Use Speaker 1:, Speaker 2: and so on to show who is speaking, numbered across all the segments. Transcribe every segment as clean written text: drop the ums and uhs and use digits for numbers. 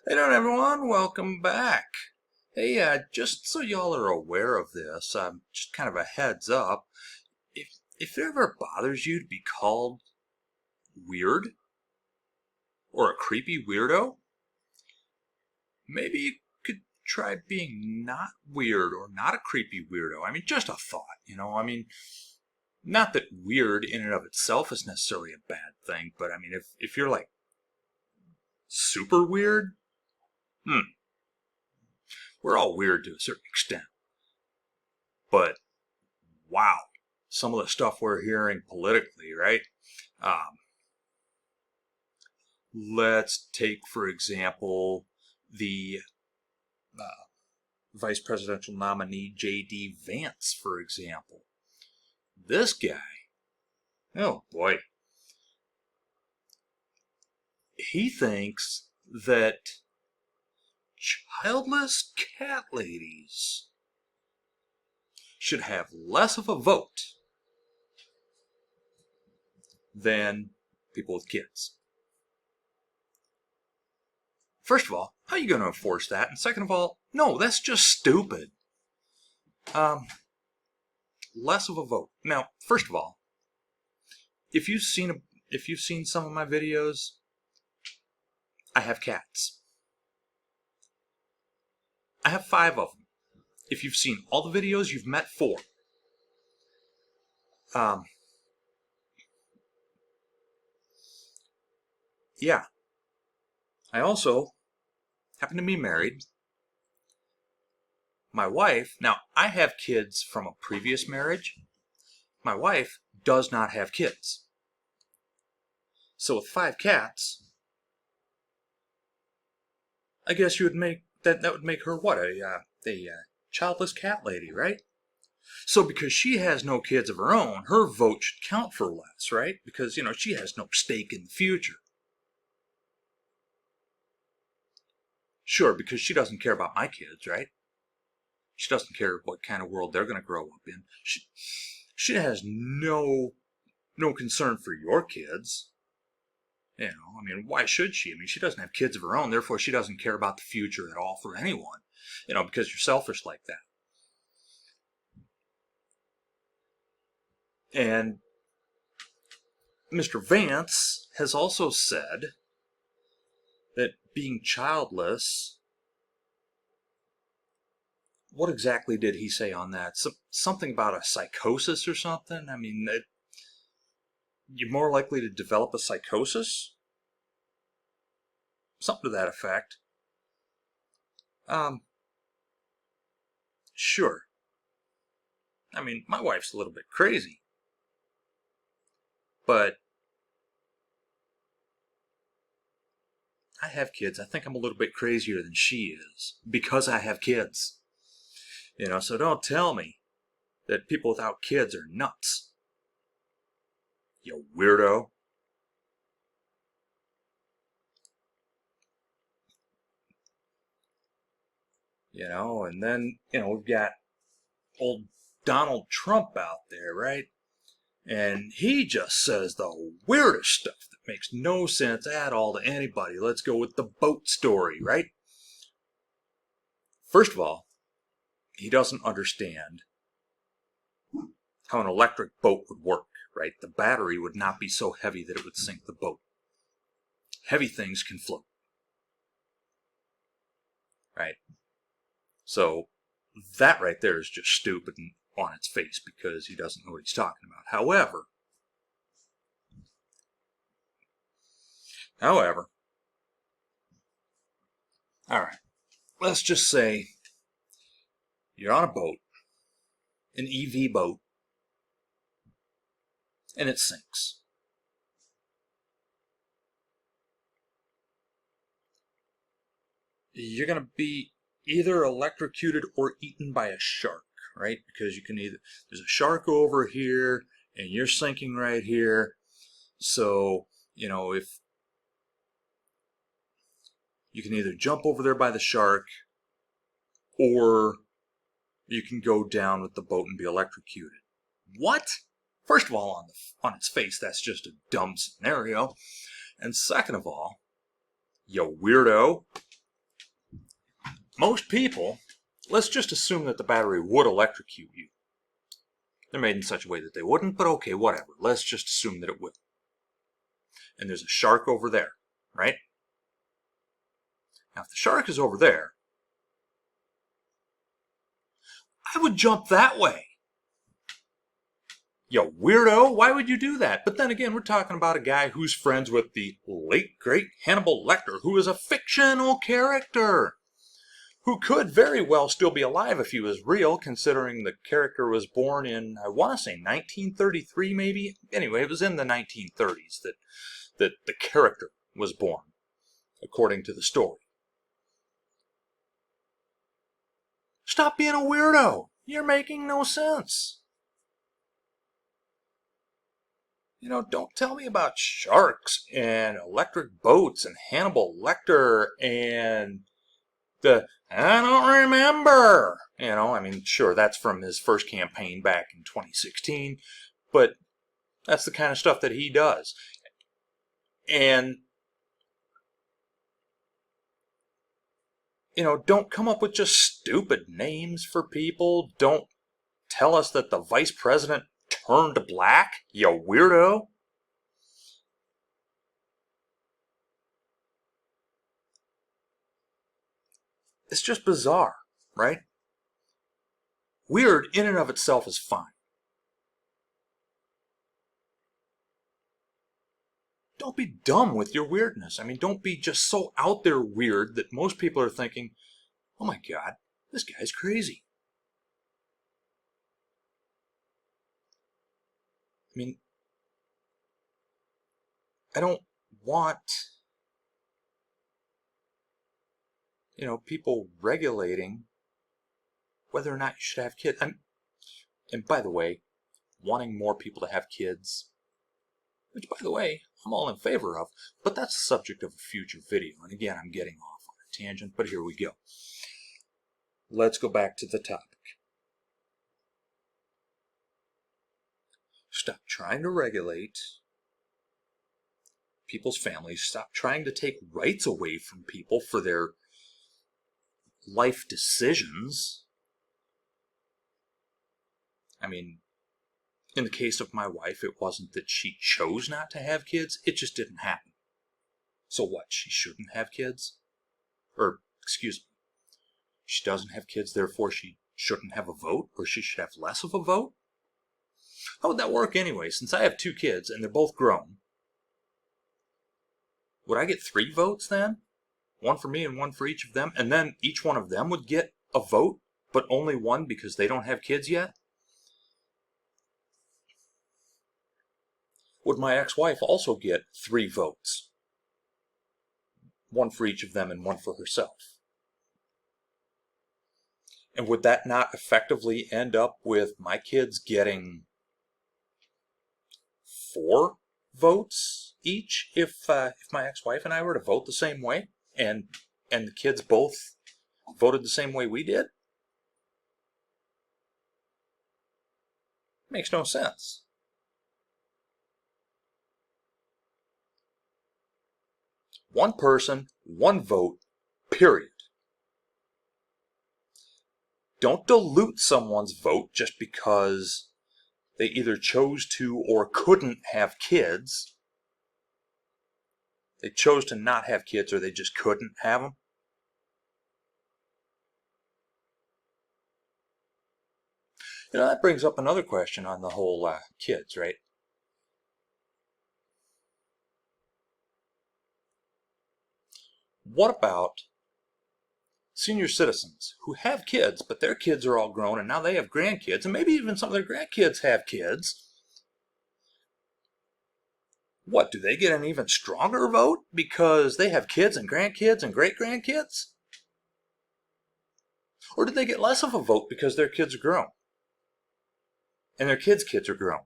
Speaker 1: Hey doing everyone, welcome back. Hey, just so y'all are aware of this, just kind of a heads up, if it ever bothers you to be called weird or a creepy weirdo, maybe you could try being not weird or not a creepy weirdo. I mean, just a thought. I mean, not that weird in and of itself is necessarily a bad thing, but I mean, if you're like super weird, we're all weird to a certain extent. But wow, some of the stuff we're hearing politically, right? Um, let's take, for example, the uh, vice presidential nominee J.D. Vance, for example. This guy, oh boy, he thinks that childless cat ladies should have less of a vote than people with kids. First of all, how are you going to enforce that? And second of all, no, that's just stupid. Less of a vote. Now, first of all, if you've seen some of my videos, I have cats. I have 5 of them. If you've seen all the videos, you've met 4. Yeah. I also happen to be married. My wife, now I have kids from a previous marriage. My wife does not have kids. So with 5 cats, I guess you would make that would make her what, a childless cat lady, right? So because she has no kids of her own, her vote should count for less, right? Because, she has no stake in the future. Sure, because she doesn't care about my kids, right? She doesn't care what kind of world they're going to grow up in. She has no concern for your kids. I mean, why should she? I mean, she doesn't have kids of her own, therefore she doesn't care about the future at all for anyone. Because you're selfish like that. And Mr. Vance has also said that being childless, what exactly did he say on that? Something about a psychosis or something? I mean, you're more likely to develop a psychosis? Something to that effect. Sure. I mean, my wife's a little bit crazy. But I have kids. I think I'm a little bit crazier than she is because I have kids. So don't tell me that people without kids are nuts. You weirdo. And then, we've got old Donald Trump out there, right? And he just says the weirdest stuff that makes no sense at all to anybody. Let's go with the boat story, right? First of all, he doesn't understand how an electric boat would work, right? The battery would not be so heavy that it would sink the boat. Heavy things can float, right? So that right there is just stupid and on its face because he doesn't know what he's talking about. However, all right, let's just say you're on a boat, an EV boat, and it sinks. You're going to be either electrocuted or eaten by a shark, right? Because there's a shark over here and you're sinking right here. So, if you can either jump over there by the shark or you can go down with the boat and be electrocuted. What? First of all, on its face, that's just a dumb scenario. And second of all, you weirdo, most people, let's just assume that the battery would electrocute you. They're made in such a way that they wouldn't, but okay, whatever. Let's just assume that it will. And there's a shark over there, right? Now, if the shark is over there, I would jump that way. You weirdo, why would you do that? But then again, we're talking about a guy who's friends with the late, great Hannibal Lecter, who is a fictional character, who could very well still be alive if he was real, considering the character was born in, I want to say 1933 maybe? Anyway, it was in the 1930s that the character was born, according to the story. Stop being a weirdo. You're making no sense. You know, don't tell me about sharks and electric boats and Hannibal Lecter and I don't remember. You know, I mean, sure, that's from his first campaign back in 2016, but that's the kind of stuff that he does. And, you know, don't come up with just stupid names for people. Don't tell us that the vice president turned black, you weirdo. It's just bizarre, right? Weird in and of itself is fine. Don't be dumb with your weirdness. I mean, don't be just so out there weird that most people are thinking, oh my God, this guy's crazy. I mean, I don't want, you know, people regulating whether or not you should have kids. And by the way, wanting more people to have kids, which by the way, I'm all in favor of, but that's the subject of a future video. And again, I'm getting off on a tangent, but here we go. Let's go back to the topic. Stop trying to regulate people's families. Stop trying to take rights away from people for their life decisions. I mean, in the case of my wife, it wasn't that she chose not to have kids, it just didn't happen. So what, she shouldn't have kids? Or, excuse me, she doesn't have kids, therefore she shouldn't have a vote? Or she should have less of a vote? How would that work anyway? Since I have 2 kids and they're both grown, would I get 3 votes then? 1 for me and 1 for each of them? And then each one of them would get a vote, but only 1 because they don't have kids yet? Would my ex-wife also get 3 votes? 1 for each of them and 1 for herself. And would that not effectively end up with my kids getting 4 votes each if my ex-wife and I were to vote the same way and the kids both voted the same way we did? Makes no sense. One person, 1 vote, period. Don't dilute someone's vote just because they either chose to or couldn't have kids. They chose to not have kids or they just couldn't have them. You know, that brings up another question on the whole kids, right? What about senior citizens who have kids, but their kids are all grown and now they have grandkids, and maybe even some of their grandkids have kids? What, do they get an even stronger vote because they have kids and grandkids and great-grandkids? Or do they get less of a vote because their kids are grown? And their kids' kids are grown?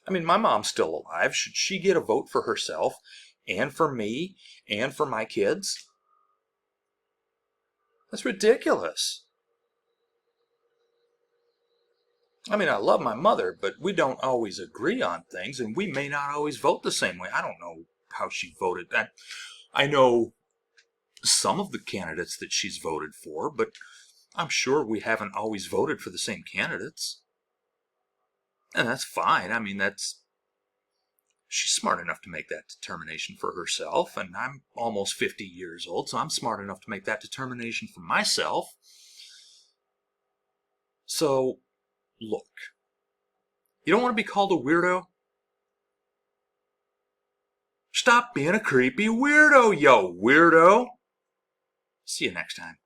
Speaker 1: I mean, my mom's still alive. Should she get a vote for herself and for me and for my kids? That's ridiculous. I mean, I love my mother, but we don't always agree on things, and we may not always vote the same way. I don't know how she voted. I know some of the candidates that she's voted for, but I'm sure we haven't always voted for the same candidates. And that's fine. I mean, she's smart enough to make that determination for herself, and I'm almost 50 years old, so I'm smart enough to make that determination for myself. So, look, you don't want to be called a weirdo? Stop being a creepy weirdo, yo weirdo! See you next time.